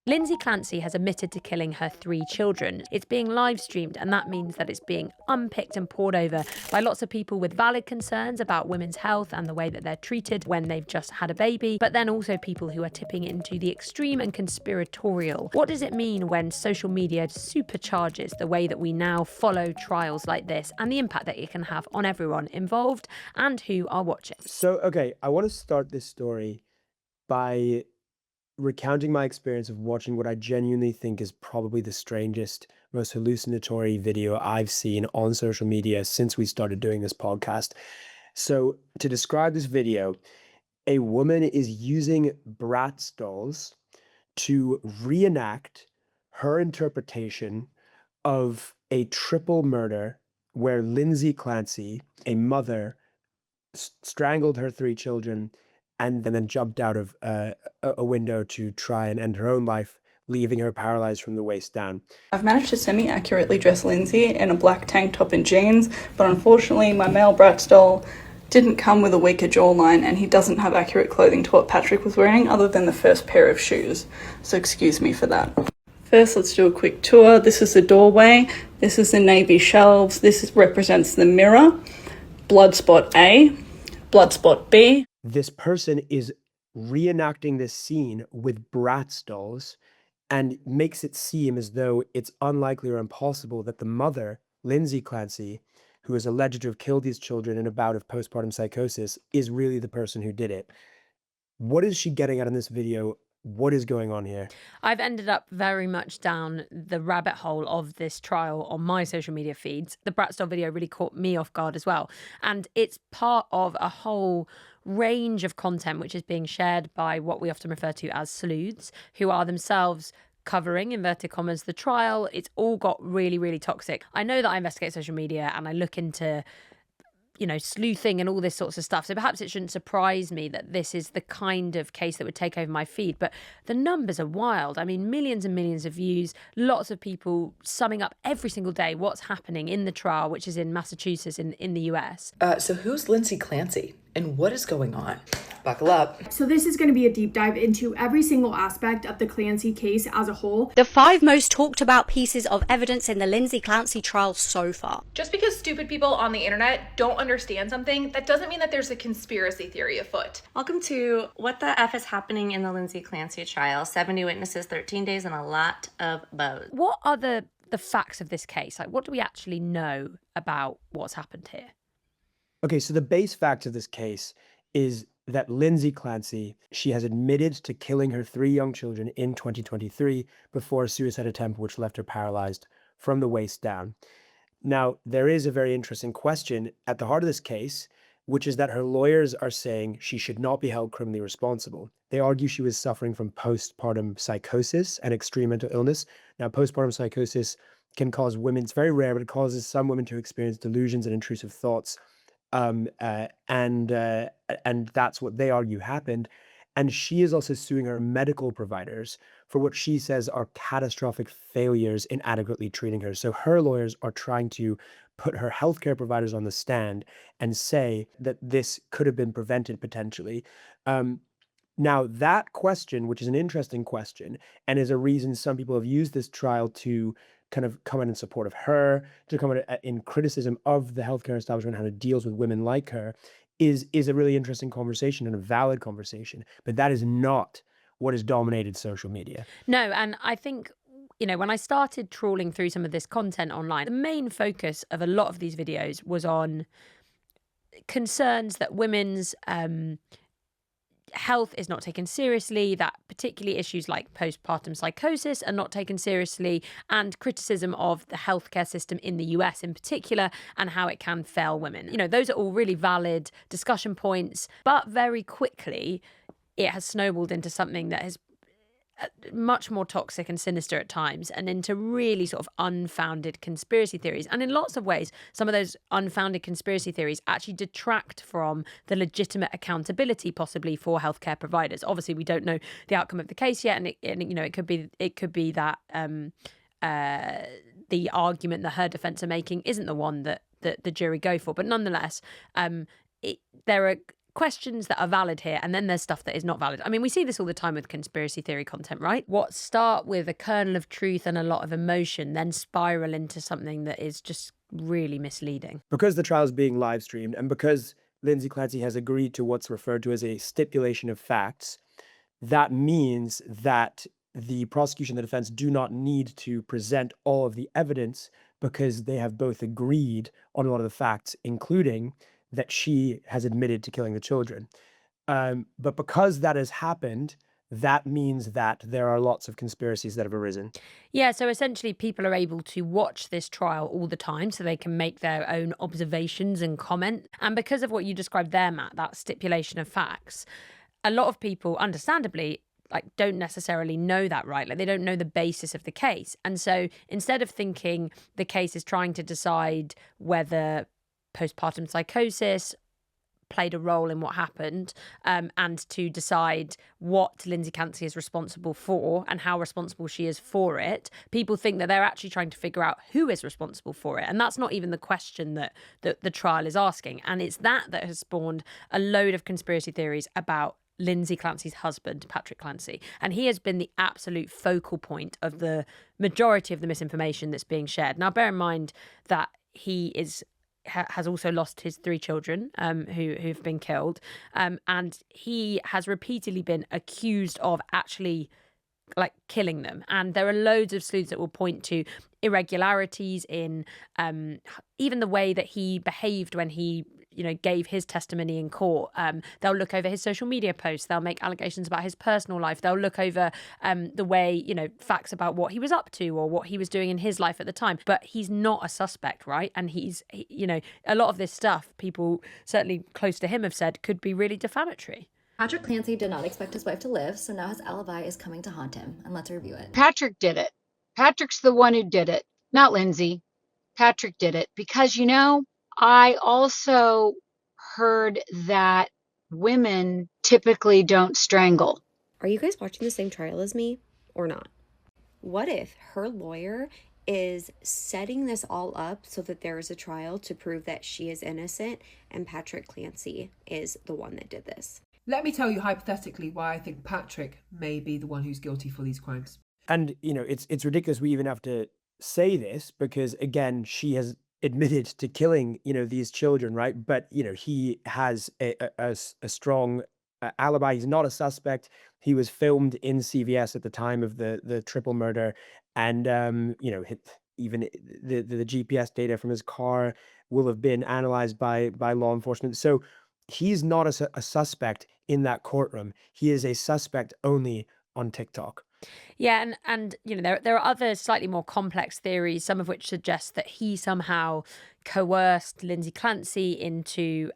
Lindsay Clancy has admitted to killing her 3 children. It's being live streamed, and that means that it's being unpicked and poured over by lots of people with valid concerns about women's health and the way that they're treated when they've just had a baby, but then also people who are tipping into the extreme and conspiratorial. What does it mean when social media supercharges the way that we now follow trials like this and the impact that it can have on everyone involved and who are watching? So, okay, I want to start this story by recounting my experience of watching what I genuinely think is probably the strangest, most hallucinatory video I've seen on social media since we started doing this podcast. So, to describe this video, a woman is using Bratz dolls to reenact her interpretation of a triple murder where Lindsay Clancy, a mother, strangled her 3 children and then jumped out of a window to try and end her own life, leaving her paralyzed from the waist down. I've managed to semi-accurately dress Lindsay in a black tank top and jeans, but unfortunately my male Bratz doll didn't come with a weaker jawline, and he doesn't have accurate clothing to what Patrick was wearing other than the first pair of shoes, so excuse me for that. First, let's do a quick tour. This is the doorway, this is the navy shelves, represents the mirror, blood spot A, blood spot B. This person is reenacting this scene with Bratz dolls and makes it seem as though it's unlikely or impossible that the mother, Lindsay Clancy, who is alleged to have killed these children in a bout of postpartum psychosis, is really the person who did it. What is she getting at in this video? What is going on here? I've ended up very much down the rabbit hole of this trial on my social media feeds. The Bratz doll video really caught me off guard as well. And it's part of a whole range of content which is being shared by what we often refer to as sleuths, who are themselves covering, inverted commas, the trial. It's all got really, really toxic. I know that I investigate social media and I look into sleuthing and all this sorts of stuff. So perhaps it shouldn't surprise me that this is the kind of case that would take over my feed. But the numbers are wild. I mean, millions and millions of views, lots of people summing up every single day what's happening in the trial, which is in Massachusetts in the US. So who's Lindsay Clancy and what is going on? Buckle up. So this is going to be a deep dive into every single aspect of the Clancy case as a whole. The 5 most talked about pieces of evidence in the Lindsay Clancy trial so far. Just because stupid people on the internet don't understand something, that doesn't mean that there's a conspiracy theory afoot. Welcome to What the F is Happening in the Lindsay Clancy trial. 70 witnesses, 13 days, and a lot of bows. What are the facts of this case? Like, what do we actually know about what's happened here? Okay, so the base facts of this case is that Lindsay Clancy, she has admitted to killing her 3 young children in 2023 before a suicide attempt which left her paralyzed from the waist down. Now, there is a very interesting question at the heart of this case, which is that her lawyers are saying she should not be held criminally responsible. They argue she was suffering from post-partum psychosis and extreme mental illness. Now, postpartum psychosis can cause women, it's very rare, but it causes some women to experience delusions and intrusive thoughts. And that's what they argue happened. And she is also suing her medical providers for what she says are catastrophic failures in adequately treating her. So her lawyers are trying to put her healthcare providers on the stand and say that this could have been prevented potentially. Now, that question, which is an interesting question, and is a reason some people have used this trial to kind of come in support of her, to come in criticism of the healthcare establishment, how it deals with women like her, is a really interesting conversation and a valid conversation. But that is not what has dominated social media. No, and I think, when I started trawling through some of this content online, the main focus of a lot of these videos was on concerns that women's health is not taken seriously, that particularly issues like postpartum psychosis are not taken seriously, and criticism of the healthcare system in the US in particular and how it can fail women. Those are all really valid discussion points, but very quickly it has snowballed into something that has much more toxic and sinister at times, and into really sort of unfounded conspiracy theories. And in lots of ways, some of those unfounded conspiracy theories actually detract from the legitimate accountability possibly for healthcare providers. Obviously, we don't know the outcome of the case yet, and it could be that the argument that her defense are making isn't the one that the jury go for. But nonetheless, there are questions that are valid here, and then there's stuff that is not valid. I mean, we see this all the time with conspiracy theory content, right? What start with a kernel of truth and a lot of emotion, then spiral into something that is just really misleading. Because the trial is being live streamed, and because Lindsay Clancy has agreed to what's referred to as a stipulation of facts, that means that the prosecution and the defense do not need to present all of the evidence because they have both agreed on a lot of the facts, including that she has admitted to killing the children. But because that has happened, that means that there are lots of conspiracies that have arisen. Yeah, so essentially people are able to watch this trial all the time so they can make their own observations and comment. And because of what you described there, Matt, that stipulation of facts, a lot of people, understandably, don't necessarily know that, right? Like, they don't know the basis of the case. And so instead of thinking the case is trying to decide whether postpartum psychosis played a role in what happened, and to decide what Lindsay Clancy is responsible for and how responsible she is for it, people think that they're actually trying to figure out who is responsible for it. And that's not even the question that the trial is asking. And it's that has spawned a load of conspiracy theories about Lindsay Clancy's husband, Patrick Clancy. And he has been the absolute focal point of the majority of the misinformation that's being shared. Now, bear in mind that he has also lost his 3 children who've been killed. And he has repeatedly been accused of actually killing them. And there are loads of sleuths that will point to irregularities in even the way that he behaved when he gave his testimony in court. They'll look over his social media posts. They'll make allegations about his personal life. They'll look over the way, facts about what he was up to or what he was doing in his life at the time. But he's not a suspect, right? And a lot of this stuff, people certainly close to him have said could be really defamatory. Patrick Clancy did not expect his wife to live, so now his alibi is coming to haunt him. And let's review it. Patrick did it. Patrick's the one who did it, not Lindsay. Patrick did it because, I also heard that women typically don't strangle. Are you guys watching the same trial as me or not? What if her lawyer is setting this all up so that there is a trial to prove that she is innocent and Patrick Clancy is the one that did this? Let me tell you hypothetically why I think Patrick may be the one who's guilty for these crimes. And, it's ridiculous we even have to say this because, again, she has admitted to killing, these children, right? But, he has a strong alibi. He's not a suspect. He was filmed in CVS at the time of the triple murder. And, even the GPS data from his car will have been analyzed by law enforcement. So he's not a suspect in that courtroom. He is a suspect only on TikTok. Yeah, and there are other slightly more complex theories, some of which suggest that he somehow coerced Lindsay Clancy into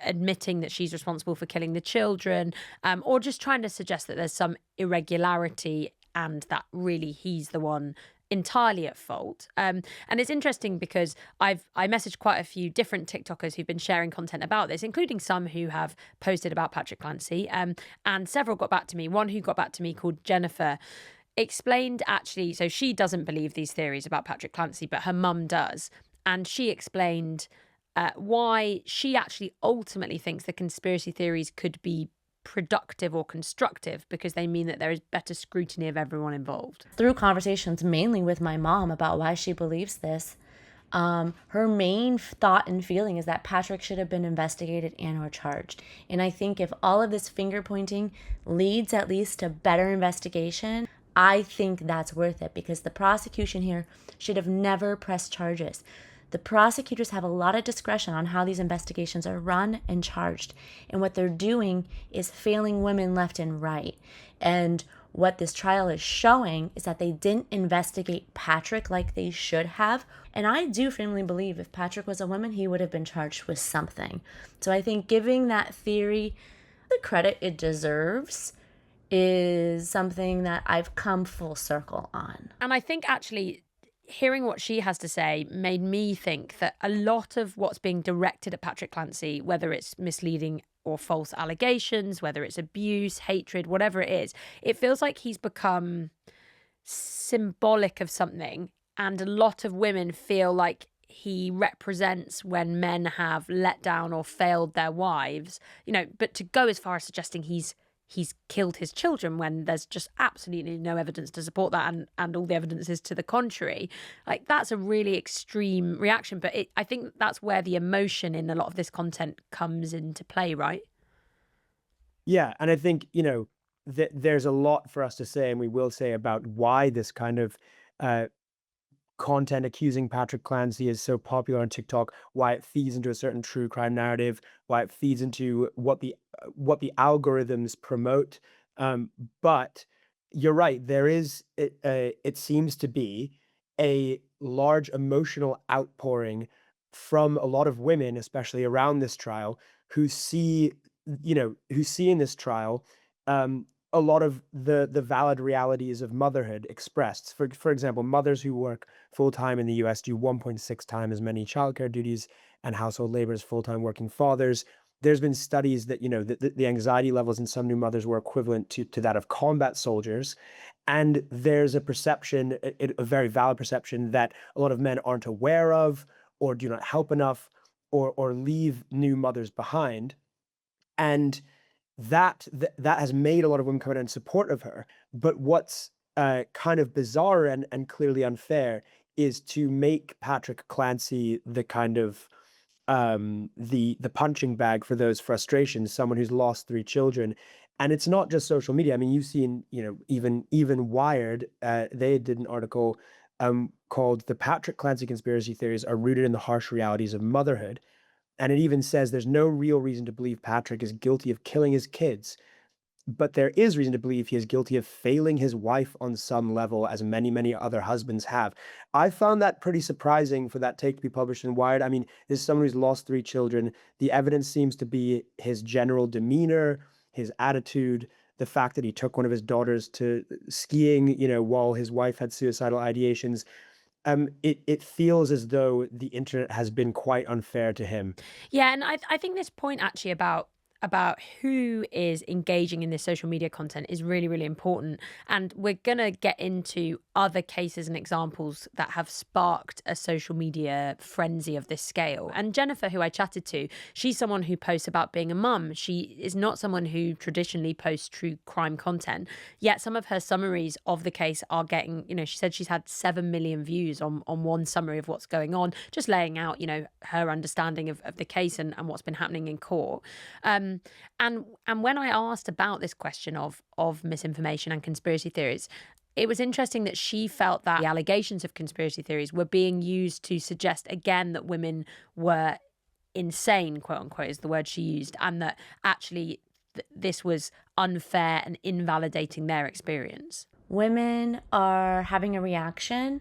admitting that she's responsible for killing the children, or just trying to suggest that there's some irregularity and that really he's the one entirely at fault. And it's interesting because I messaged quite a few different TikTokers who've been sharing content about this, including some who have posted about Patrick Clancy, and several got back to me. One who got back to me, called Jennifer, explained actually, so she doesn't believe these theories about Patrick Clancy, but her mum does. And she explained why she actually ultimately thinks the conspiracy theories could be productive or constructive because they mean that there is better scrutiny of everyone involved. Through conversations mainly with my mom about why she believes this, her main thought and feeling is that Patrick should have been investigated and or charged. And I think if all of this finger pointing leads at least to better investigation, I think that's worth it because the prosecution here should have never pressed charges. The prosecutors have a lot of discretion on how these investigations are run and charged. And what they're doing is failing women left and right. And what this trial is showing is that they didn't investigate Patrick like they should have. And I do firmly believe if Patrick was a woman, he would have been charged with something. So I think giving that theory the credit it deserves is something that I've come full circle on. And I think actually hearing what she has to say made me think that a lot of what's being directed at Patrick Clancy, whether it's misleading or false allegations, whether it's abuse, hatred, whatever it is, it feels like he's become symbolic of something. And a lot of women feel like he represents when men have let down or failed their wives, but to go as far as suggesting he's killed his children when there's just absolutely no evidence to support that, and all the evidence is to the contrary, like, that's a really extreme reaction. But I think that's where the emotion in a lot of this content comes into play, right? Yeah, and I think, there's a lot for us to say, and we will say, about why this kind of uh, content accusing Patrick Clancy is so popular on TikTok, why it feeds into a certain true crime narrative, why it feeds into what the algorithms promote. But you're right, it seems to be a large emotional outpouring from a lot of women, especially around this trial, who see who see in this trial um, a lot of the valid realities of motherhood expressed. For example, mothers who work full time in the US do 1.6 times as many childcare duties and household labor as full time working fathers. There's been studies that the anxiety levels in some new mothers were equivalent to that of combat soldiers, and there's a perception, a very valid perception, that a lot of men aren't aware of, or do not help enough, or leave new mothers behind. And that has made a lot of women come out in support of her. But what's kind of bizarre and clearly unfair is to make Patrick Clancy the kind of the punching bag for those frustrations, someone who's lost 3 children. And it's not just social media. I mean, you've seen, even Wired, they did an article called "The Patrick Clancy Conspiracy Theories Are Rooted in the Harsh Realities of Motherhood." And it even says there's no real reason to believe Patrick is guilty of killing his kids, but there is reason to believe he is guilty of failing his wife on some level, as many, many other husbands have. I found that pretty surprising for that take to be published in Wired. I mean, this is someone who's lost 3 children. The evidence seems to be his general demeanor, his attitude, the fact that he took one of his daughters to skiing, while his wife had suicidal ideations. It feels as though the internet has been quite unfair to him. Yeah, and I think this point actually about who is engaging in this social media content is really, really important. And we're going to get into other cases and examples that have sparked a social media frenzy of this scale. And Jennifer, who I chatted to, she's someone who posts about being a mum. She is not someone who traditionally posts true crime content, yet some of her summaries of the case are getting, she said she's had 7 million views on one summary of what's going on, just laying out, her understanding of the case and what's been happening in court. And when I asked about this question of misinformation and conspiracy theories, it was interesting that she felt that the allegations of conspiracy theories were being used to suggest again that women were insane, quote unquote, is the word she used, and that actually this was unfair and invalidating their experience. Women are having a reaction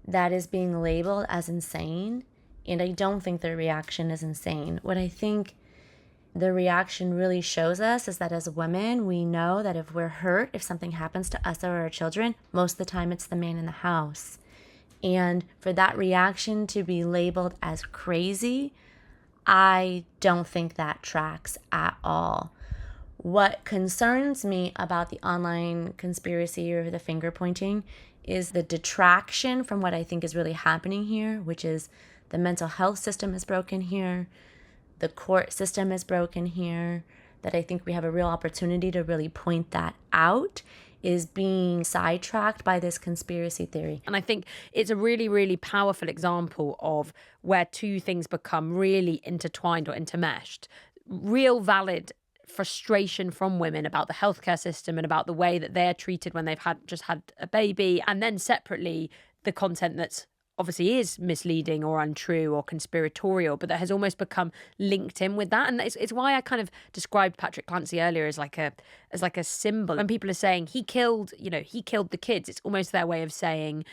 that is being labeled as insane, and I don't think their reaction is insane. What I think the reaction really shows us is that as women, we know that if we're hurt, if something happens to us or our children, most of the time it's the man in the house. And for that reaction to be labeled as crazy, I don't think that tracks at all. What concerns me about the online conspiracy or the finger pointing is the detraction from what I think is really happening here, which is the mental health system is broken here. The court system is broken here, that I think we have a real opportunity to really point that out, is being sidetracked by this conspiracy theory. And I think it's a really, really powerful example of where two things become really intertwined or intermeshed. Real valid frustration from women about the healthcare system and about the way that they're treated when they've just had a baby. And then separately, the content that's obviously is misleading or untrue or conspiratorial, but that has almost become linked in with that. And it's why I kind of described Patrick Clancy earlier as like a symbol. When people are saying he killed the kids, it's almost their way of saying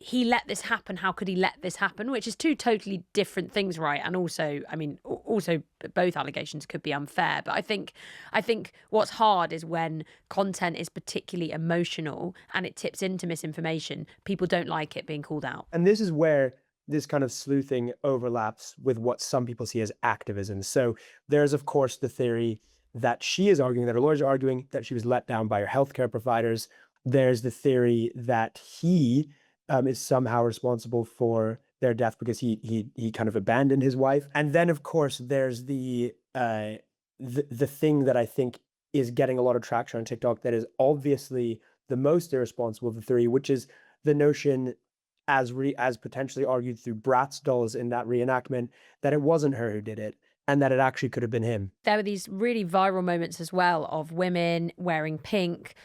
he let this happen. How could he let this happen? Which is two totally different things, right? And also, I mean, also both allegations could be unfair. But I think what's hard is when content is particularly emotional and it tips into misinformation. People don't like it being called out. And this is where this kind of sleuthing overlaps with what some people see as activism. So there's, of course, the theory that she is arguing, that her lawyers are arguing, that she was let down by her healthcare providers. There's the theory that he is somehow responsible for their death because he kind of abandoned his wife. And then of course there's the thing that I think is getting a lot of traction on TikTok that is obviously the most irresponsible of the three, which is the notion, as potentially argued through Bratz dolls in that reenactment, that it wasn't her who did it and that it actually could have been him. There were these really viral moments as well of women wearing pink,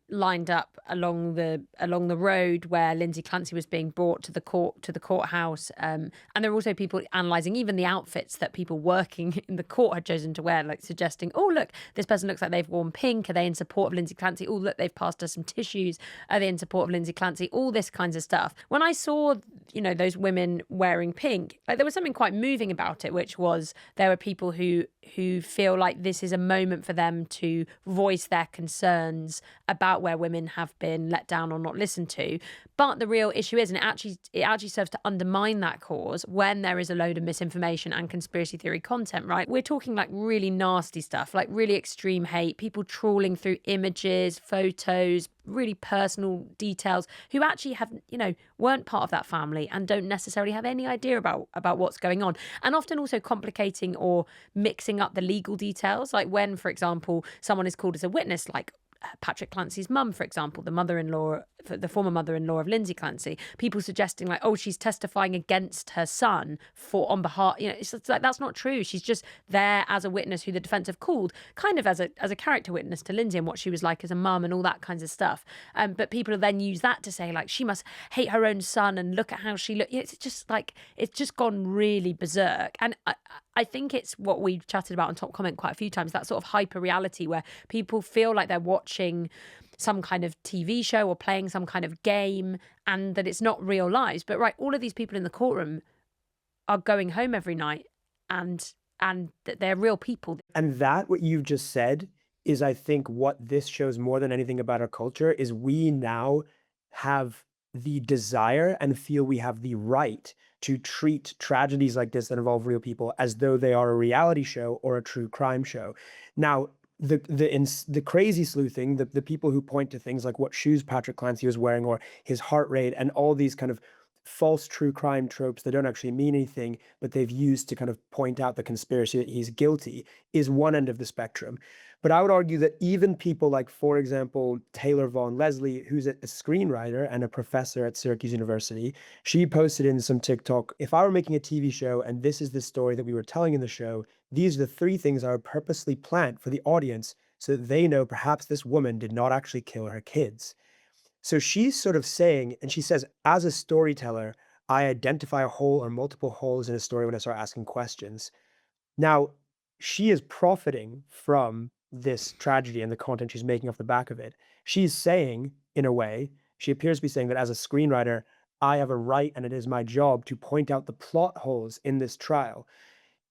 lined up along the road where Lindsay Clancy was being brought to the courthouse, and there were also people analysing even the outfits that people working in the court had chosen to wear, like suggesting, oh look, this person looks like they've worn pink. Are they in support of Lindsay Clancy? Oh look, they've passed us some tissues. Are they in support of Lindsay Clancy? All this kinds of stuff. When I saw those women wearing pink, like there was something quite moving about it, which was there were people who feel like this is a moment for them to voice their concerns about where women have been let down or not listened to. But the real issue is, and it actually serves to undermine that cause when there is a load of misinformation and conspiracy theory content, right? We're talking like really nasty stuff, like really extreme hate, people trawling through images, photos, really personal details, who actually have, weren't part of that family and don't necessarily have any idea about what's going on. And often also complicating or mixing up the legal details. Like when, for example, someone is called as a witness, like Patrick Clancy's mum, for example, the former mother-in-law of Lindsay Clancy, people suggesting like, oh, she's testifying against her son on behalf, it's like, that's not true. She's just there as a witness who the defense have called kind of as a character witness to Lindsay and what she was like as a mum and all that kinds of stuff. But people then use that to say like, she must hate her own son and look at how she looked. It's just like, it's just gone really berserk. And I think it's what we've chatted about on Top Comment quite a few times, that sort of hyper reality where people feel like they're watching some kind of TV show or playing some kind of game and that it's not real lives. But right, all of these people in the courtroom are going home every night and they're real people. And that, what you've just said, is I think what this shows more than anything about our culture is we now have the desire and feel we have the right to treat tragedies like this that involve real people as though they are a reality show or a true crime show. Now, the crazy sleuthing, the people who point to things like what shoes Patrick Clancy was wearing or his heart rate and all these kind of false true crime tropes that don't actually mean anything, but they've used to kind of point out the conspiracy that he's guilty, is one end of the spectrum. But I would argue that even people like, for example, Taylor Vaughn Leslie, who's a screenwriter and a professor at Syracuse University, she posted in some TikTok, if I were making a TV show and this is the story that we were telling in the show, these are the three things I would purposely plant for the audience so that they know perhaps this woman did not actually kill her kids. So she's sort of saying, and she says, as a storyteller, I identify a hole or multiple holes in a story when I start asking questions. Now, she is profiting from this tragedy and the content she's making off the back of it. She's saying, in a way, she appears to be saying that as a screenwriter, I have a right and it is my job to point out the plot holes in this trial.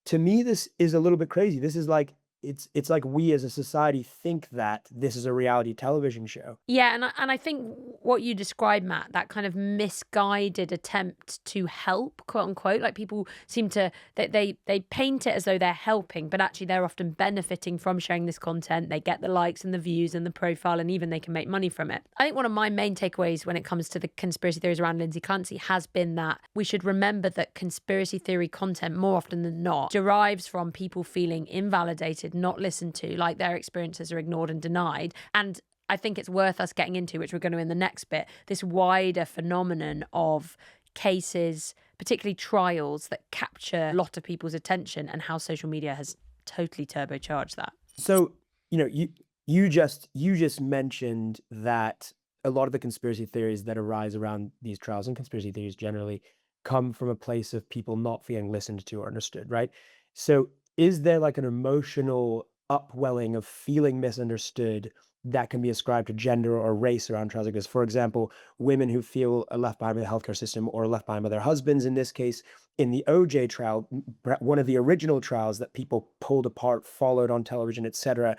To me, this is a little bit crazy. This is like, it's like we as a society think that this is a reality television show. Yeah, and I think what you described, Matt, that kind of misguided attempt to help, quote unquote, like people seem to, they paint it as though they're helping, but actually they're often benefiting from sharing this content. They get the likes and the views and the profile, and even they can make money from it. I think one of my main takeaways when it comes to the conspiracy theories around Lindsay Clancy has been that we should remember that conspiracy theory content, more often than not, derives from people feeling invalidated, not listened to, like their experiences are ignored and denied. And I think it's worth us getting into, which we're going to in the next bit, this wider phenomenon of cases, particularly trials, that capture a lot of people's attention and how social media has totally turbocharged that. So, you just mentioned that a lot of the conspiracy theories that arise around these trials, and conspiracy theories generally, come from a place of people not feeling listened to or understood, right? So is there like an emotional upwelling of feeling misunderstood that can be ascribed to gender or race around trials like this? For example, women who feel left behind by the healthcare system or left behind by their husbands. In this case, in the OJ trial, one of the original trials that people pulled apart, followed on television, etc.,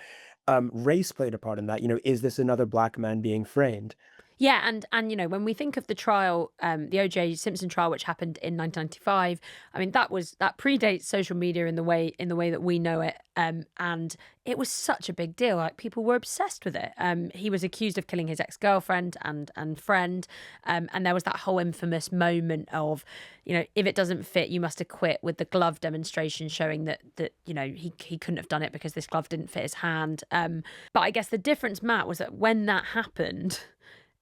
race played a part in that. Is this another black man being framed? Yeah, and you know, when we think of the trial, the O.J. Simpson trial, which happened in 1995, I mean that predates social media in the way that we know it, and it was such a big deal. Like people were obsessed with it. He was accused of killing his ex-girlfriend and friend, and there was that whole infamous moment of, you know, if it doesn't fit, you must acquit, with the glove demonstration showing that you know he couldn't have done it because this glove didn't fit his hand. But I guess the difference, Matt, was that when that happened,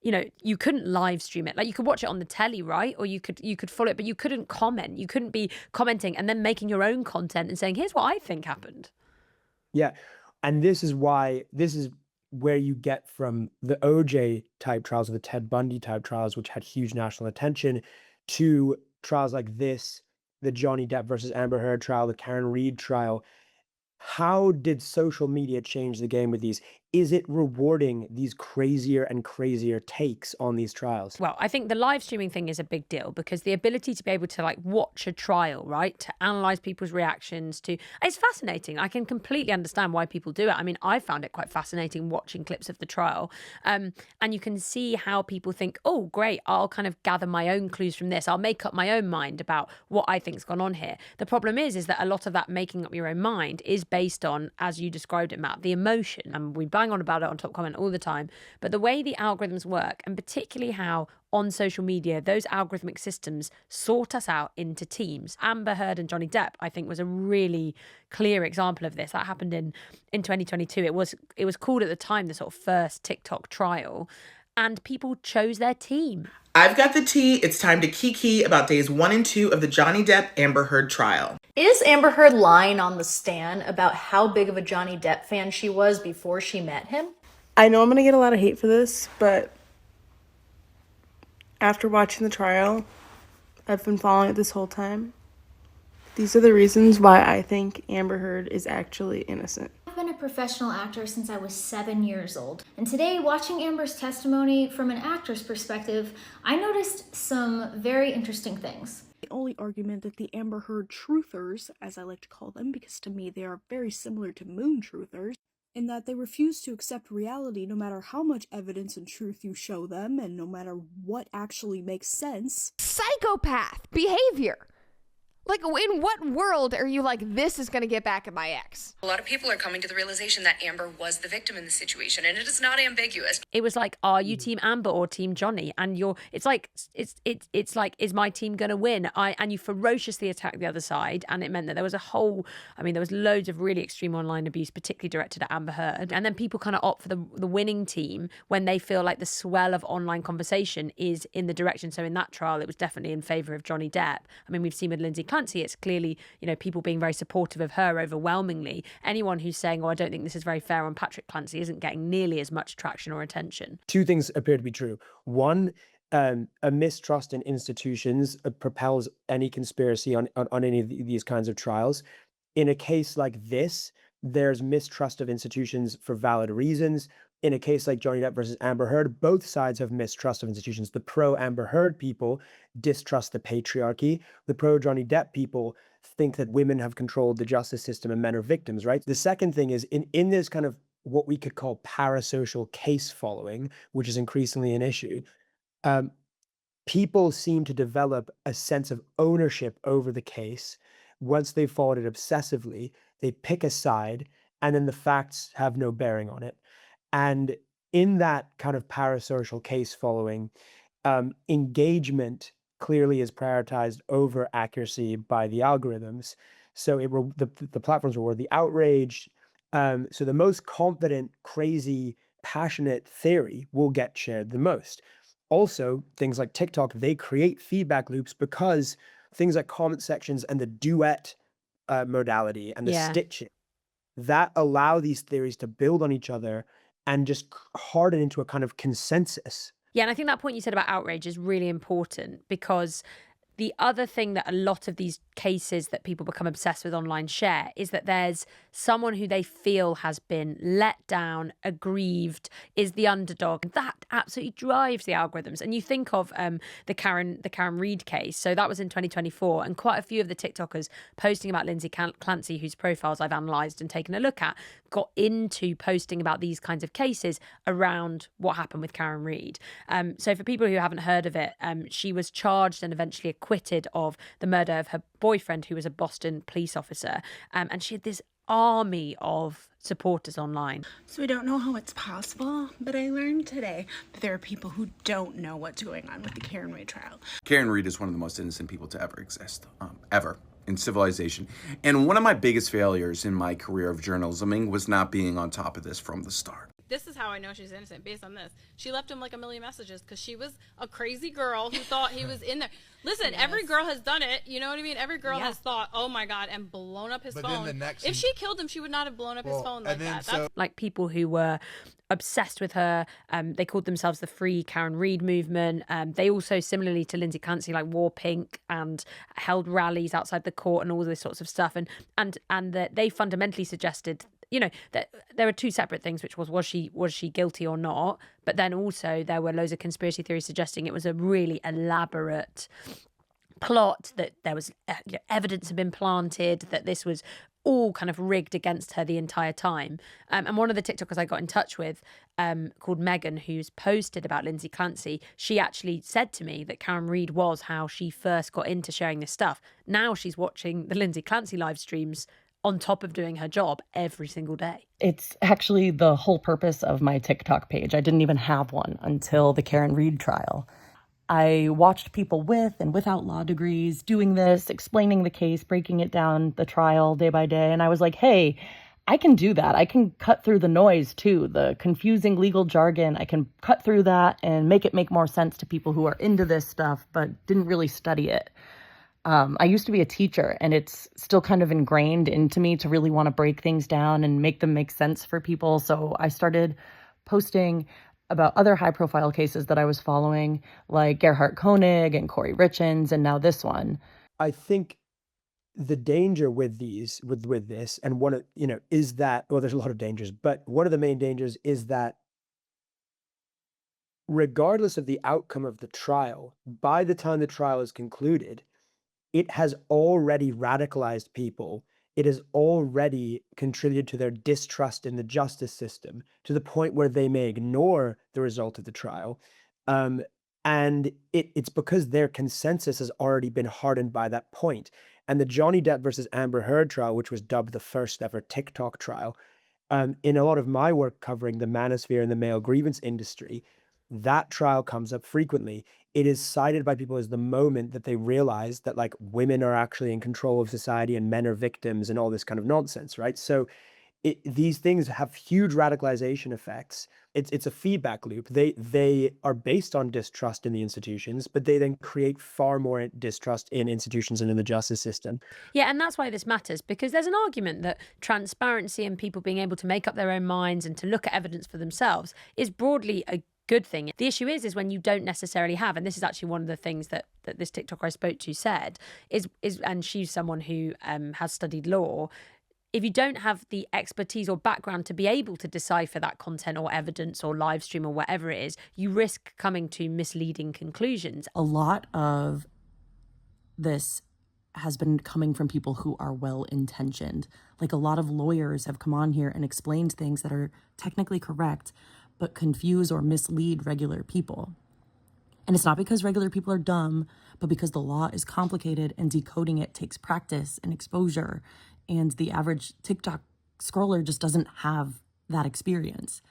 you know, you couldn't live stream it. Like you could watch it on the telly, right? Or you could follow it, but you couldn't comment. You couldn't be commenting and then making your own content and saying, here's what I think happened. Yeah. And this is where you get from the OJ type trials or the Ted Bundy type trials, which had huge national attention, to trials like this, the Johnny Depp versus Amber Heard trial, the Karen Reed trial. How did social media change the game with these? Is it rewarding these crazier and crazier takes on these trials? Well, I think the live streaming thing is a big deal because the ability to be able to like watch a trial, right, to analyze people's reactions to, it's fascinating. I can completely understand why people do it. I mean, I found it quite fascinating watching clips of the trial, and you can see how people think, oh, great, I'll kind of gather my own clues from this. I'll make up my own mind about what I think's gone on here. The problem is that a lot of that making up your own mind is based on, as you described it, Matt, the emotion. And we bang on about it on Top Comment all the time. But the way the algorithms work, and particularly how on social media, those algorithmic systems sort us out into teams. Amber Heard and Johnny Depp, I think, was a really clear example of this. That happened in 2022. It was called at the time the sort of first TikTok trial, and people chose their team. I've got the tea. It's time to kiki about days 1 and 2 of the Johnny Depp Amber Heard trial. Is Amber Heard lying on the stand about how big of a Johnny Depp fan she was before she met him? I know I'm going to get a lot of hate for this, but after watching the trial, I've been following it this whole time. These are the reasons why I think Amber Heard is actually innocent. I've been a professional actor since I was 7 years old. And today, watching Amber's testimony from an actor's perspective, I noticed some very interesting things. The only argument that the Amber Heard truthers, as I like to call them, because to me they are very similar to moon truthers, in that they refuse to accept reality no matter how much evidence and truth you show them, and no matter what actually makes sense. Psychopath behavior. Like, in what world are you like, this is going to get back at my ex? A lot of people are coming to the realization that Amber was the victim in this situation, and it is not ambiguous. It was like, are you team Amber or team Johnny? And it's like, is my team going to win? And you ferociously attacked the other side. And it meant that there was there was loads of really extreme online abuse, particularly directed at Amber Heard. And then people kind of opt for the winning team when they feel like the swell of online conversation is in the direction. So in that trial, it was definitely in favor of Johnny Depp. I mean, we've seen with Lindsay Clancy, it's clearly, you know, people being very supportive of her overwhelmingly. Anyone who's saying, oh, I don't think this is very fair on Patrick Clancy isn't getting nearly as much traction or attention. Two things appear to be true. One, a mistrust in institutions propels any conspiracy on any of these kinds of trials. In a case like this, there's mistrust of institutions for valid reasons. In a case like Johnny Depp versus Amber Heard, both sides have mistrust of institutions. The pro-Amber Heard people distrust the patriarchy. The pro-Johnny Depp people think that women have controlled the justice system and men are victims, right? The second thing is in this kind of what we could call parasocial case following, which is increasingly an issue, people seem to develop a sense of ownership over the case. Once they've followed it obsessively, they pick a side, and then the facts have no bearing on it. And in that kind of parasocial case following, engagement clearly is prioritized over accuracy by the algorithms. So the platforms reward the outraged. So the most confident, crazy, passionate theory will get shared the most. Also, things like TikTok, they create feedback loops because things like comment sections and the duet modality and the stitching, that allow these theories to build on each other and just harden into a kind of consensus. Yeah, and I think that point you said about outrage is really important because The other thing that a lot of these cases that people become obsessed with online share is that there's someone who they feel has been let down, aggrieved, is the underdog. That absolutely drives the algorithms. And you think of the Karen Reid case. So that was in 2024, and quite a few of the TikTokers posting about Lindsay Clancy, whose profiles I've analysed and taken a look at, got into posting about these kinds of cases around what happened with Karen Reid. So for people who haven't heard of it, she was charged and eventually acquitted of the murder of her boyfriend, who was a Boston police officer. And she had this army of supporters online. So I don't know how it's possible, but I learned today that there are people who don't know what's going on with the Karen Reid trial. Karen Reid is one of the most innocent people to ever exist, ever, in civilization. And one of my biggest failures in my career of journalism was not being on top of this from the start. This is how I know she's innocent, based on this. She left him like a million messages because she was a crazy girl who thought he was in there. Listen, every girl has done it. You know what I mean? Every girl has thought, oh my God, and blown up his phone. If she killed him, she would not have blown up his phone like that. That's like people who were obsessed with her. They called themselves the Free Karen Reid movement. They also, similarly to Lindsay Clancy, like wore pink and held rallies outside the court and all this sorts of stuff. And that they fundamentally suggested, you know, that there are two separate things, which was she guilty or not? But then also there were loads of conspiracy theories suggesting it was a really elaborate plot, that there was evidence had been planted, that this was all kind of rigged against her the entire time. And one of the TikTokers I got in touch with, called Megan, who's posted about Lindsay Clancy, she actually said to me that Karen Reid was how she first got into sharing this stuff. Now she's watching the Lindsay Clancy live streams on top of doing her job every single day. It's actually the whole purpose of my TikTok page. I didn't even have one until the Karen Reid trial. I watched people with and without law degrees doing this, explaining the case, breaking it down, the trial day by day. And I was like, hey, I can do that. I can cut through the noise too, the confusing legal jargon. I can cut through that and make it make more sense to people who are into this stuff but didn't really study it. I used to be a teacher, and it's still kind of ingrained into me to really want to break things down and make them make sense for people. So I started posting about other high-profile cases that I was following, like Gerhard Koenig and Corey Richins, and now this one. I think the danger with with this, and one of, is that, well, there's a lot of dangers, but one of the main dangers is that regardless of the outcome of the trial, by the time the trial is concluded, it has already radicalized people. It has already contributed to their distrust in the justice system to the point where they may ignore the result of the trial. And it's because their consensus has already been hardened by that point. And the Johnny Depp versus Amber Heard trial, which was dubbed the first ever TikTok trial, in a lot of my work covering the manosphere and the male grievance industry, that trial comes up frequently. It is cited by people as the moment that they realize that, like, women are actually in control of society and men are victims and all this kind of nonsense, right? So these things have huge radicalization effects. It's a feedback loop. They are based on distrust in the institutions, but they then create far more distrust in institutions and in the justice system. Yeah, and that's why this matters, because there's an argument that transparency and people being able to make up their own minds and to look at evidence for themselves is broadly a good thing. The issue is when you don't necessarily have, and this is actually one of the things that this TikToker I spoke to said, is and she's someone who has studied law. If you don't have the expertise or background to be able to decipher that content or evidence or live stream or whatever it is, you risk coming to misleading conclusions. A lot of this has been coming from people who are well-intentioned. Like, a lot of lawyers have come on here and explained things that are technically correct, but confuse or mislead regular people. And it's not because regular people are dumb, but because the law is complicated and decoding it takes practice and exposure. And the average TikTok scroller just doesn't have that experience.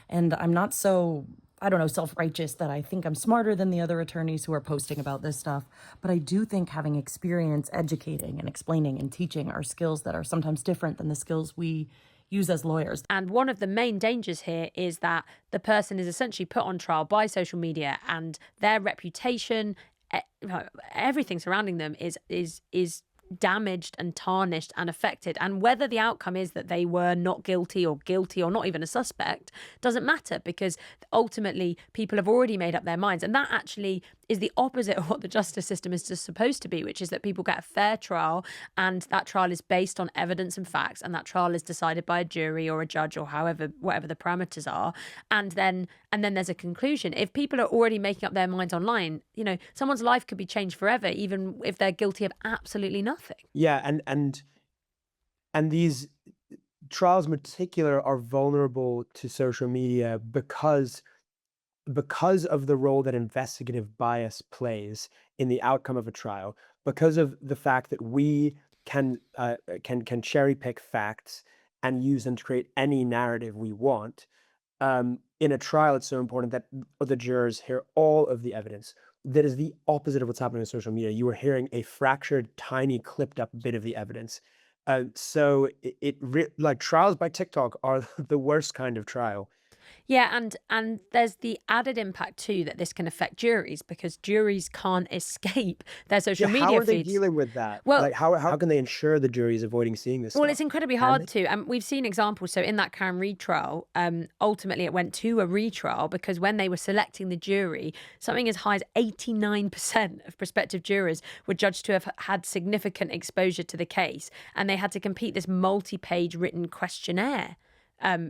And I'm not so, self-righteous that I think I'm smarter than the other attorneys who are posting about this stuff. But I do think having experience educating and explaining and teaching are skills that are sometimes different than the skills we use as lawyers. And one of the main dangers here is that the person is essentially put on trial by social media, and their reputation, everything surrounding them is damaged and tarnished and affected. And whether the outcome is that they were not guilty or not even a suspect doesn't matter, because ultimately people have already made up their minds. And that actually is the opposite of what the justice system is just supposed to be, which is that people get a fair trial, and that trial is based on evidence and facts, and that trial is decided by a jury or a judge or whatever the parameters are, and then there's a conclusion. If people are already making up their minds online, someone's life could be changed forever, even if they're guilty of absolutely nothing. Yeah, and these trials in particular are vulnerable to social media because of the role that investigative bias plays in the outcome of a trial, because of the fact that we can cherry pick facts and use them to create any narrative we want. In a trial, it's so important that the jurors hear all of the evidence. That is the opposite of what's happening on social media. You are hearing a fractured, tiny, clipped up bit of the evidence. So like trials by TikTok are the worst kind of trial. Yeah, and there's the added impact too that this can affect juries, because juries can't escape their social media How are they feeds. dealing with that? Well, like how can they ensure the jury is avoiding seeing this Well, stuff? it's incredibly hard to. We've seen examples. So in that Karen Reid trial, ultimately it went to a retrial because when they were selecting the jury, something as high as 89% of prospective jurors were judged to have had significant exposure to the case, and they had to complete this multi-page written questionnaire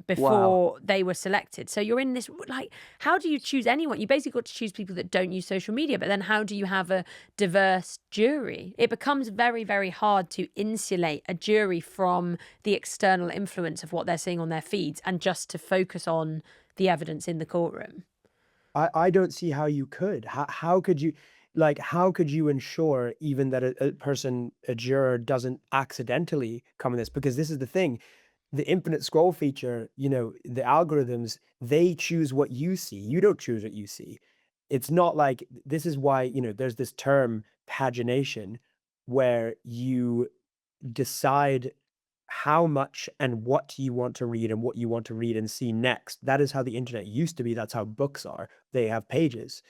before they were selected. So you're in this, like, how do you choose anyone? You basically got to choose people that don't use social media, but then how do you have a diverse jury? It becomes very, very hard to insulate a jury from the external influence of what they're seeing on their feeds and just to focus on the evidence in the courtroom. I don't see how you could. How could you, how could you ensure even that a juror doesn't accidentally come in this? Because this is the thing. The infinite scroll feature, the algorithms, they choose what you see. You don't choose what you see. It's not like, this is why, there's this term pagination, where you decide how much and what you want to read and what you want to read and see next. That is how the internet used to be. That's how books are. They have pages.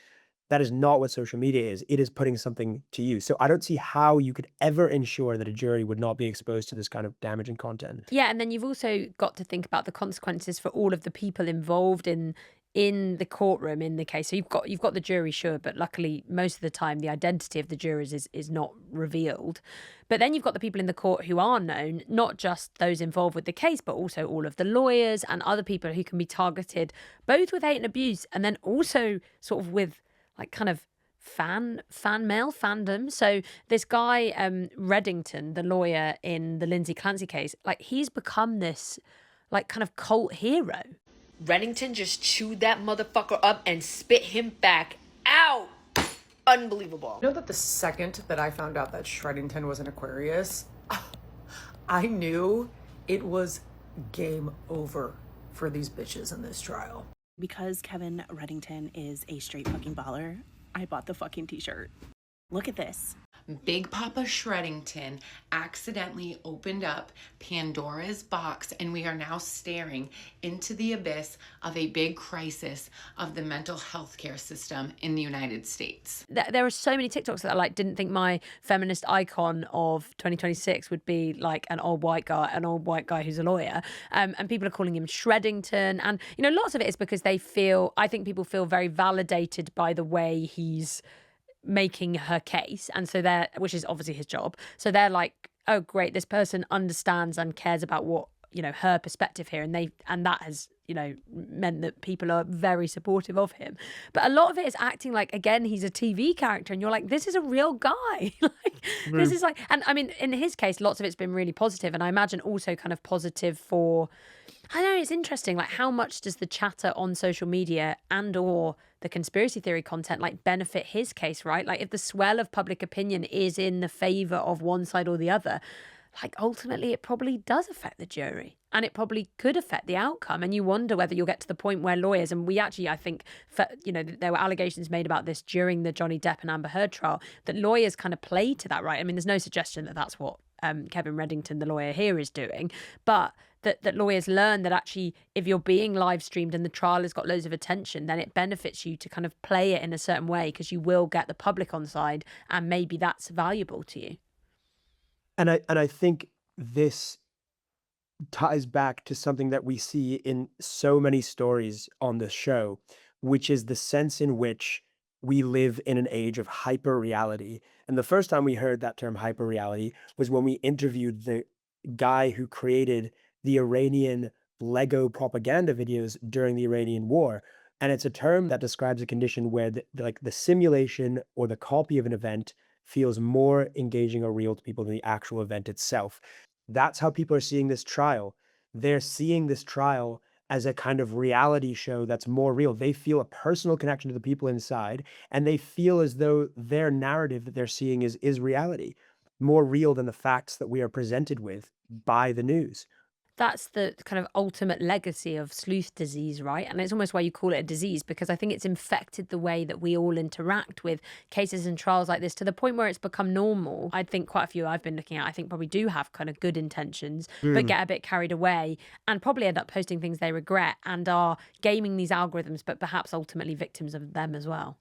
That is not what social media is. It is putting something to you. So I don't see how you could ever ensure that a jury would not be exposed to this kind of damaging content. Yeah, and then you've also got to think about the consequences for all of the people involved in the courtroom in the case. So you've got the jury, sure, but luckily most of the time the identity of the jurors is not revealed. But then you've got the people in the court who are known, not just those involved with the case, but also all of the lawyers and other people who can be targeted, both with hate and abuse, and then also sort of with kind of fan mail fandom. So this guy Reddington, the lawyer in the Lindsay Clancy case, he's become this kind of cult hero. Reddington just chewed that motherfucker up and spit him back out. Unbelievable. You know that the second that I found out that Shreddington was an Aquarius, I knew it was game over for these bitches in this trial. Because Kevin Reddington is a straight fucking baller, I bought the fucking t-shirt. Look at this. Big Papa Shreddington accidentally opened up Pandora's box, and we are now staring into the abyss of a big crisis of the mental health care system in the United States. There are so many TikToks that I didn't think my feminist icon of 2026 would be an old white guy who's a lawyer. And people are calling him Shreddington. And, lots of it is because I think people feel very validated by the way he's making her case, and so which is obviously his job, so they're like, oh great, this person understands and cares about what her perspective here, and that has meant that people are very supportive of him. But a lot of it is acting like, again, he's a TV character, and you're like, this is a real guy. This is and I mean, in his case, lots of it's been really positive, and I imagine also kind of positive for, I don't know, it's interesting, how much does the chatter on social media and or the conspiracy theory content benefit his case, right? If the swell of public opinion is in the favor of one side or the other, ultimately it probably does affect the jury, and it probably could affect the outcome. And you wonder whether you'll get to the point where lawyers, and we actually, I think, there were allegations made about this during the Johnny Depp and Amber Heard trial, that lawyers kind of play to that, right? I mean, there's no suggestion that that's what Kevin Reddington, the lawyer here, is doing, but that lawyers learn that actually if you're being live streamed and the trial has got loads of attention, then it benefits you to kind of play it in a certain way, because you will get the public on side, and maybe that's valuable to you. I think this ties back to something that we see in so many stories on the show, which is the sense in which we live in an age of hyper reality. And the first time we heard that term hyper reality was when we interviewed the guy who created the Iranian Lego propaganda videos during the Iranian war. And it's a term that describes a condition where the simulation or the copy of an event feels more engaging or real to people than the actual event itself. That's how people are seeing this trial. They're seeing this trial as a kind of reality show that's more real. They feel a personal connection to the people inside, and they feel as though their narrative that they're seeing is reality, more real than the facts that we are presented with by the news. That's the kind of ultimate legacy of sleuth disease, right? And it's almost why you call it a disease, because I think it's infected the way that we all interact with cases and trials like this to the point where it's become normal. I think quite a few I've been looking at, I think probably do have kind of good intentions, but get a bit carried away and probably end up posting things they regret and are gaming these algorithms, but perhaps ultimately victims of them as well.